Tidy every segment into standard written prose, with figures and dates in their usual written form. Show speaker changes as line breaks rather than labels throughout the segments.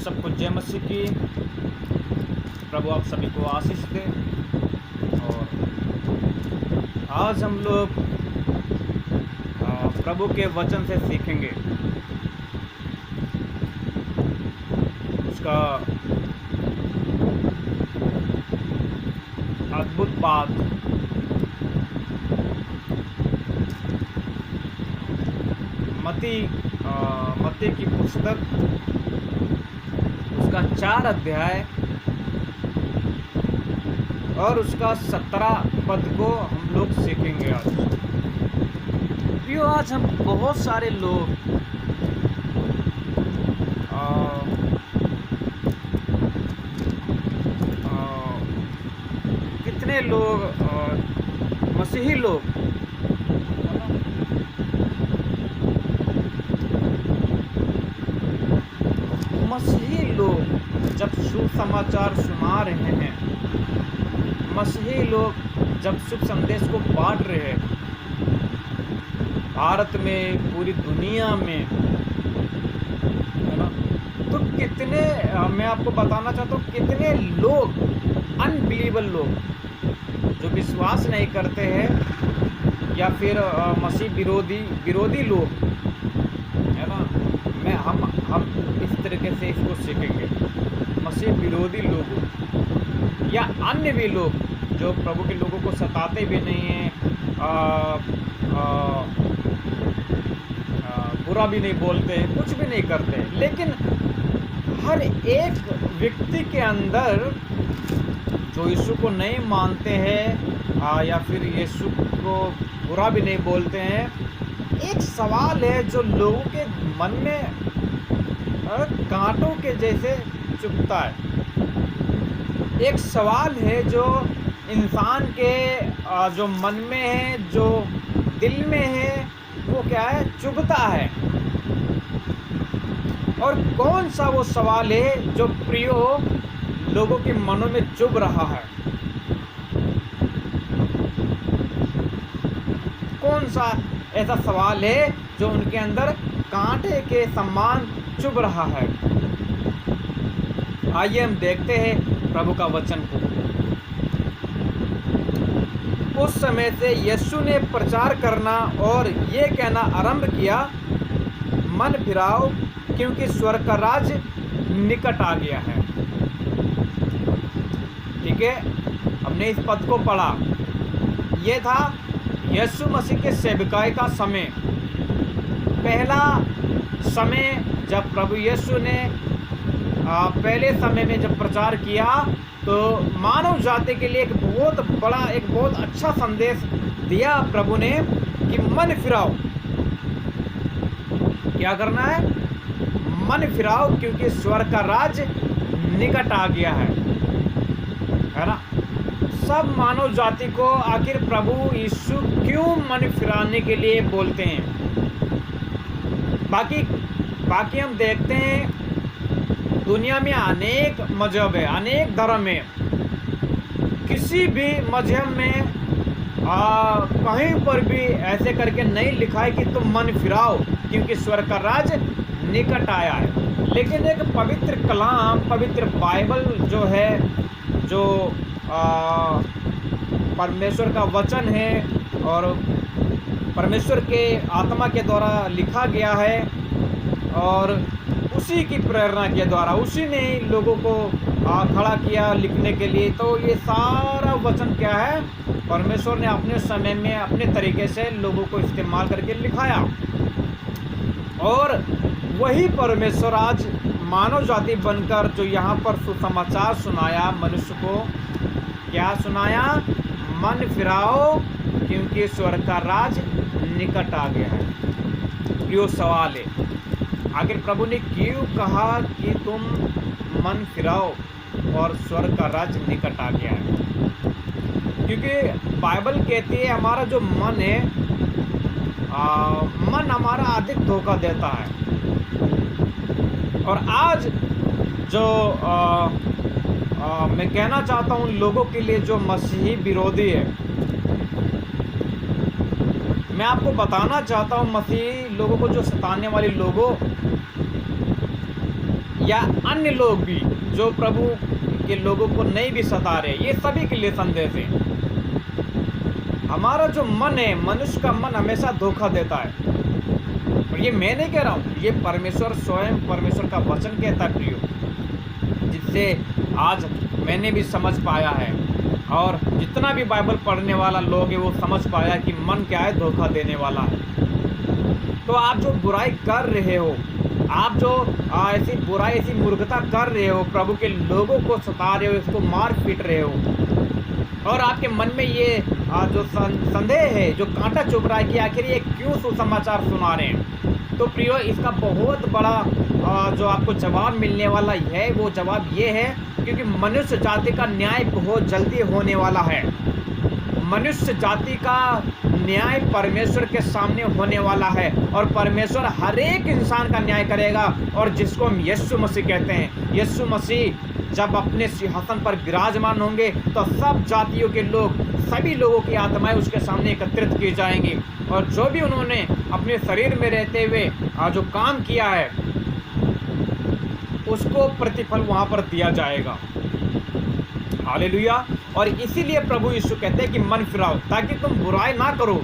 सबको जय मसीह की। प्रभु आप सभी को आशीष दे। और आज हम लोग प्रभु के वचन से सीखेंगे उसका अद्भुत बात। मत्ती की पुस्तक उसका 4 अध्याय और उसका 17 पद को हम लोग सीखेंगे आज। आज हम बहुत सारे लोग कितने लोग मसीही लोग जब सुसमाचार सुना रहे हैं, मसीही लोग जब शुभ संदेश को बांट रहे हैं भारत में, पूरी दुनिया में, है ना, तो कितने मैं आपको बताना चाहता हूँ कितने लोग अनबिलीवर लोग जो विश्वास नहीं करते हैं या फिर मसीह विरोधी लोग, है ना, हम इस तरीके से इसको सीखेंगे। मसीह विरोधी लोग या अन्य भी लोग जो प्रभु के लोगों को सताते भी नहीं हैं, बुरा भी नहीं बोलते, कुछ भी नहीं करते, लेकिन हर एक व्यक्ति के अंदर जो यीशु को नहीं मानते हैं या फिर यीशु को बुरा भी नहीं बोलते हैं, एक सवाल है जो लोगों के मन में कांटों के जैसे चुभता है। एक सवाल है जो इंसान के जो मन में है, जो दिल में है, वो क्या है, चुभता है। और कौन सा वो सवाल है जो प्रियो लोगों के मनों में चुभ रहा है? कौन सा ऐसा सवाल है जो उनके अंदर कांटे के समान चुभ रहा है? आइए हम देखते हैं प्रभु का वचन को। उस समय से यीशु ने प्रचार करना और ये कहना आरंभ किया, मन फिराओ क्योंकि स्वर्ग का राज्य निकट आ गया है। ठीक है, हमने इस पद को पढ़ा। ये था यीशु मसीह के सेवकाई का समय, पहला समय जब प्रभु यीशु ने पहले समय में जब प्रचार किया तो मानव जाति के लिए एक बहुत अच्छा संदेश दिया प्रभु ने कि मन फिराओ। क्या करना है? मन फिराओ क्योंकि स्वर्ग का राज्य निकट आ गया है ना। सब मानव जाति को आखिर प्रभु यीशु क्यों मन फिराने के लिए बोलते हैं? बाकी हम देखते हैं दुनिया में अनेक मजहब है, अनेक धर्म है। किसी भी मजहब में कहीं पर भी ऐसे करके नहीं लिखा है कि तुम मन फिराओ क्योंकि स्वर्ग का राज्य निकट आया है। लेकिन एक पवित्र कलाम, पवित्र बाइबल जो है, जो परमेश्वर का वचन है और परमेश्वर के आत्मा के द्वारा लिखा गया है और उसी की प्रेरणा के द्वारा उसी ने लोगों को खड़ा किया लिखने के लिए। तो ये सारा वचन क्या है? परमेश्वर ने अपने समय में अपने तरीके से लोगों को इस्तेमाल करके लिखाया। और वही परमेश्वर आज मानव जाति बनकर जो यहाँ पर सुसमाचार सुनाया, मनुष्य को क्या सुनाया? मन फिराओ क्योंकि स्वर्ग का राज निकट आ गया है। यो सवाल है, आखिर प्रभु ने क्यों कहा कि तुम मन फिराओ और स्वर्ग का राज्य निकट आ गया है? क्योंकि बाइबल कहती है हमारा जो मन है, मन हमारा अधिक धोखा देता है। और आज जो मैं कहना चाहता हूँ लोगों के लिए जो मसीही विरोधी है, मैं आपको बताना चाहता हूँ मसीही लोगों को जो सताने वाले लोगों, या अन्य लोग भी जो प्रभु के लोगों को नहीं भी सता रहे, ये सभी के लिए संदेश है। हमारा जो मन है, मनुष्य का मन हमेशा धोखा देता है। और ये मैं नहीं कह रहा हूँ, ये परमेश्वर स्वयं, परमेश्वर का वचन कहता है प्रियो, जिससे आज मैंने भी समझ पाया है और जितना भी बाइबल पढ़ने वाला लोग है वो समझ पाया कि मन क्या है, धोखा देने वाला है। तो आप जो बुराई कर रहे हो, आप जो ऐसी बुराई, ऐसी मूर्खता कर रहे हो, प्रभु के लोगों को सता रहे हो, इसको मार पीट रहे हो, और आपके मन में ये जो संदेह है, जो कांटा चुभ रहा है कि आखिर ये क्यों सुसमाचार सुना रहे हैं, तो प्रियो इसका बहुत बड़ा जो आपको जवाब मिलने वाला है, वो जवाब ये है क्योंकि मनुष्य जाति का न्याय बहुत जल्दी होने वाला है। मनुष्य जाति का न्याय परमेश्वर के सामने होने वाला है और परमेश्वर हर एक इंसान का न्याय करेगा। और जिसको हम यीशु मसीह कहते हैं, यीशु मसीह जब अपने सिंहासन पर विराजमान होंगे तो सब जातियों के लोग, सभी लोगों की आत्माएं उसके सामने एकत्रित की जाएंगी और जो भी उन्होंने अपने शरीर में रहते हुए जो काम किया है उसको प्रतिफल वहां पर दिया जाएगा। हालेलुया। और इसीलिए प्रभु यीशु कहते हैं कि मन फिराओ, ताकि तुम बुराई ना करो,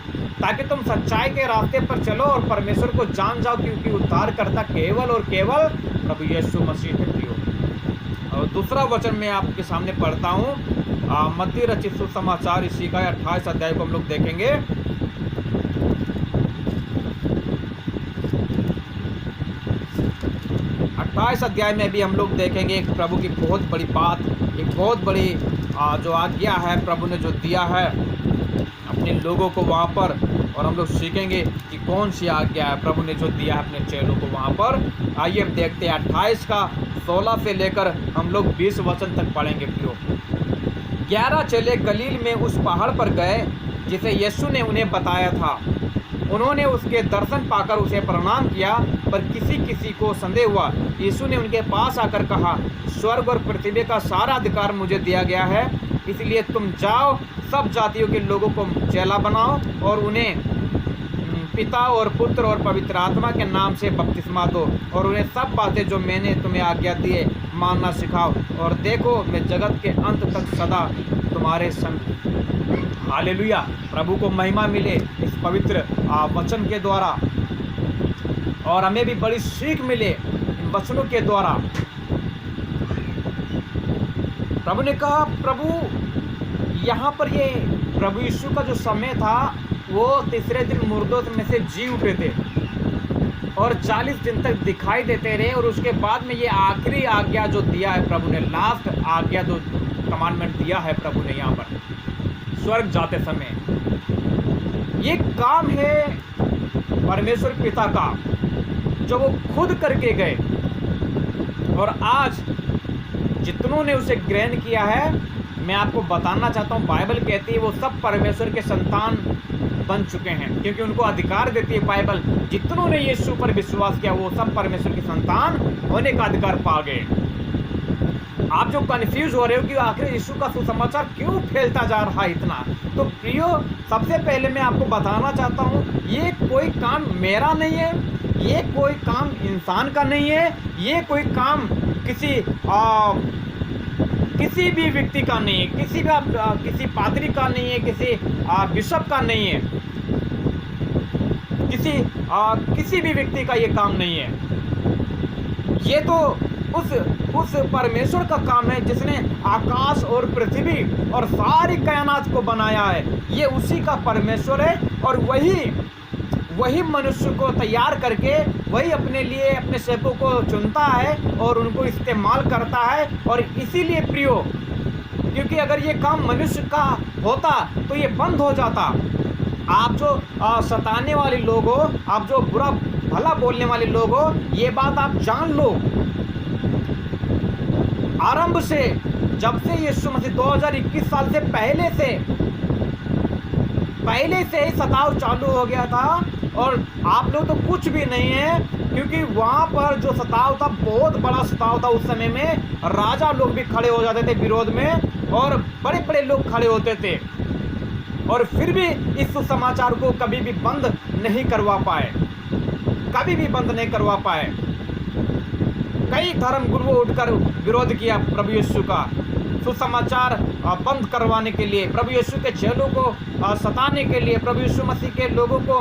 ताकि तुम सच्चाई के रास्ते पर चलो और परमेश्वर को जान जाओ, क्योंकि उद्धार करता केवल और केवल प्रभु यीशु मसीह है प्रियो। और दूसरा वचन मैं आपके सामने पढ़ता हूँ, मत्ती रचित सुसमाचार इसी का 28 अध्याय को हम लोग देखेंगे। 28 अध्याय में भी हम लोग देखेंगे एक प्रभु की बहुत बड़ी बात, एक बहुत बड़ी जो आज्ञा है प्रभु ने जो दिया है अपने लोगों को वहाँ पर, और हम लोग सीखेंगे कि कौन सी आज्ञा है प्रभु ने जो दिया है अपने चेलों को वहाँ पर। आइए हम देखते हैं 28 का 16 से लेकर हम लोग 20 वचन तक पढ़ेंगे प्रियो। 11 चेले गलील में उस पहाड़ पर गए जिसे यीशु ने उन्हें बताया था। उन्होंने उसके दर्शन पाकर उसे प्रणाम किया, पर किसी किसी को संदेह हुआ। यीशु ने उनके पास आकर कहा, स्वर्ग और पृथ्वी का सारा अधिकार मुझे दिया गया है, इसलिए तुम जाओ, सब जातियों के लोगों को चेला बनाओ और उन्हें पिता और पुत्र और पवित्र आत्मा के नाम से बपतिस्मा दो और उन्हें सब बातें जो मैंने तुम्हें आज्ञा दी है मानना सिखाओ, और देखो मैं जगत के अंत तक सदा तुम्हारे संग। हालेलुया। प्रभु को महिमा मिले इस पवित्र वचन के द्वारा, और हमें भी बड़ी सीख मिले इन वचनों के द्वारा। प्रभु ने कहा, प्रभु यहाँ पर ये प्रभु यीशु का जो समय था वो तीसरे दिन मुर्दों में से जी उठे थे और 40 दिन तक दिखाई देते रहे, और उसके बाद में ये आखिरी आज्ञा जो दिया है प्रभु ने, लास्ट आज्ञा जो कमांडमेंट दिया है प्रभु ने यहाँ पर स्वर्ग जाते समय, ये काम है परमेश्वर पिता का जो वो खुद करके गए। और आज जितनों ने उसे ग्रहण किया है, मैं आपको बताना चाहता हूँ, बाइबल कहती है वो सब परमेश्वर के संतान बन चुके हैं, क्योंकि उनको अधिकार देती है बाइबल, जितनों ने यीशु पर विश्वास किया वो सब परमेश्वर के संतान होने का अधिकार पा गए। आप जो कंफ्यूज हो रहे हो कि आखिर यीशु का सुसमाचार क्यों फैलता जा रहा है इतना, तो प्रियो सबसे पहले मैं आपको बताना चाहता हूँ, ये कोई काम मेरा नहीं है, ये कोई काम इंसान का नहीं है, ये कोई काम किसी भी व्यक्ति का नहीं है, किसी पादरी का नहीं है, किसी बिशप का नहीं है, किसी भी व्यक्ति का ये काम नहीं है। ये तो उस परमेश्वर का काम है जिसने आकाश और पृथ्वी और सारी कायनात को बनाया है। ये उसी का परमेश्वर है और वही मनुष्य को तैयार करके वही अपने लिए अपने सेवकों को चुनता है और उनको इस्तेमाल करता है। और इसीलिए प्रियो, क्योंकि अगर ये काम मनुष्य का होता तो ये बंद हो जाता। आप जो सताने वाले लोग हो, आप जो बुरा भला बोलने वाले लोग हो, ये बात आप जान लो, आरंभ से जब से यीशु मसीह 2021 साल से पहले से ही सताव चालू हो गया था। और आप लोग तो कुछ भी नहीं है, क्योंकि वहाँ पर जो सताव था बहुत बड़ा सताव था। उस समय में राजा लोग भी खड़े हो जाते थे विरोध में और बड़े बड़े लोग खड़े होते थे, और फिर भी इस सुसमाचार को कभी भी बंद नहीं करवा पाए, कभी भी बंद नहीं करवा पाए। कई धर्म गुरुओं उठकर विरोध किया प्रभु यीशु का, सुसमाचार बंद करवाने के लिए, प्रभु यीशु के चेलों को सताने के लिए, प्रभु यीशु मसीह के लोगों को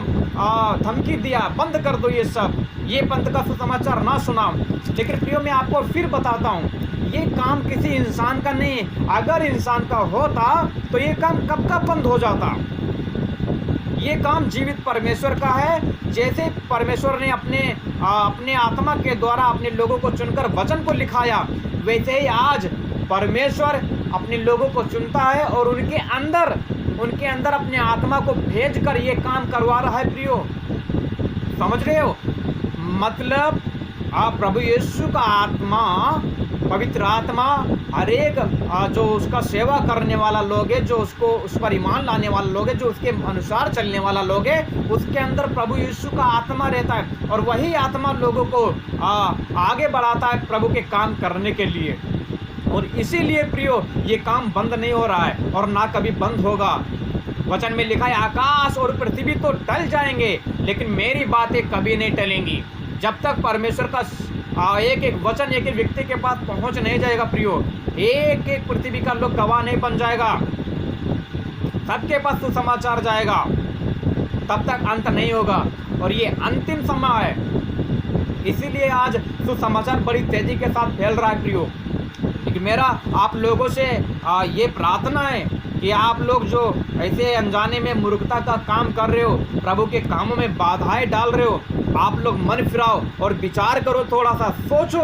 धमकी दिया, बंद कर दो ये सब, ये पंथ का सुसमाचार ना सुनाओ। लेकिन प्रियो मैं आपको फिर बताता हूँ, ये काम किसी इंसान का नहीं है। अगर इंसान का होता तो ये काम कब का बंद हो जाता। ये काम जीवित परमेश्वर का है। जैसे परमेश्वर ने अपने आत्मा के द्वारा अपने लोगों को चुनकर वचन को लिखाया, वैसे ही आज परमेश्वर अपने लोगों को चुनता है और उनके अंदर अपने आत्मा को भेजकर ये काम करवा रहा है। प्रियो समझ रहे हो? मतलब प्रभु यीशु का आत्मा, पवित्र आत्मा, हर एक जो उसका सेवा करने वाला लोग है, जो उसको उस पर ईमान लाने वाला लोग है, जो उसके अनुसार चलने वाला लोग है, उसके अंदर प्रभु यीशु का आत्मा रहता है और वही आत्मा लोगों को आगे बढ़ाता है प्रभु के काम करने के लिए। और इसीलिए प्रियो ये काम बंद नहीं हो रहा है और ना कभी बंद होगा। वचन में लिखा है आकाश और पृथ्वी तो टल जाएंगे लेकिन मेरी बातें कभी नहीं टलेंगी। जब तक परमेश्वर का एक एक वचन एक एक व्यक्ति के पास पहुंच नहीं जाएगा प्रियो, एक एक पृथ्वी का लोग गवाह नहीं बन जाएगा, सबके पास सुसमाचार जाएगा, तब तक अंत नहीं होगा। और ये अंतिम समय है, इसीलिए आज सुसमाचार बड़ी तेजी के साथ फैल रहा है प्रियो। लेकिन मेरा आप लोगों से ये प्रार्थना है कि आप लोग जो ऐसे अनजाने में मूर्खता का काम कर रहे हो, प्रभु के कामों में बाधाएं डाल रहे हो, आप लोग मन फिराओ और विचार करो, थोड़ा सा सोचो,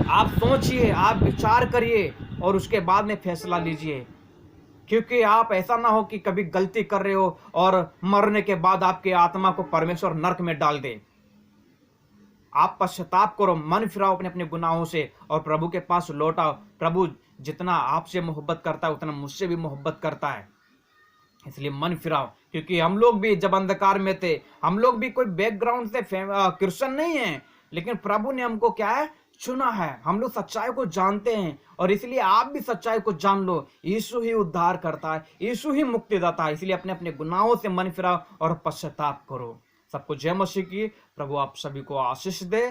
आप सोचिए, आप विचार करिए और उसके बाद में फैसला लीजिए। क्योंकि आप ऐसा ना हो कि कभी गलती कर रहे हो और मरने के बाद आपके आत्मा को परमेश्वर नरक में डाल दे। आप पश्चाताप करो, मन फिराओ अपने अपने गुनाहों से और प्रभु के पास लौटाओ। प्रभु जितना आपसे मोहब्बत करता है उतना मुझसे भी मोहब्बत करता है, इसलिए मन फिराओ। क्योंकि हम लोग भी जब अंधकार में थे, हम लोग भी कोई बैकग्राउंड से क्रिश्चियन नहीं है, लेकिन प्रभु ने हमको क्या है चुना है। हम लोग सच्चाई को जानते हैं और इसलिए आप भी सच्चाई को जान लो। यीशु ही उद्धार करता है, यीशु ही मुक्ति देता है। इसलिए अपने अपने गुनाहों से मन फिराओ और पश्चाताप करो। सबको जय मसीह की। प्रभु आप सभी को आशीष दे।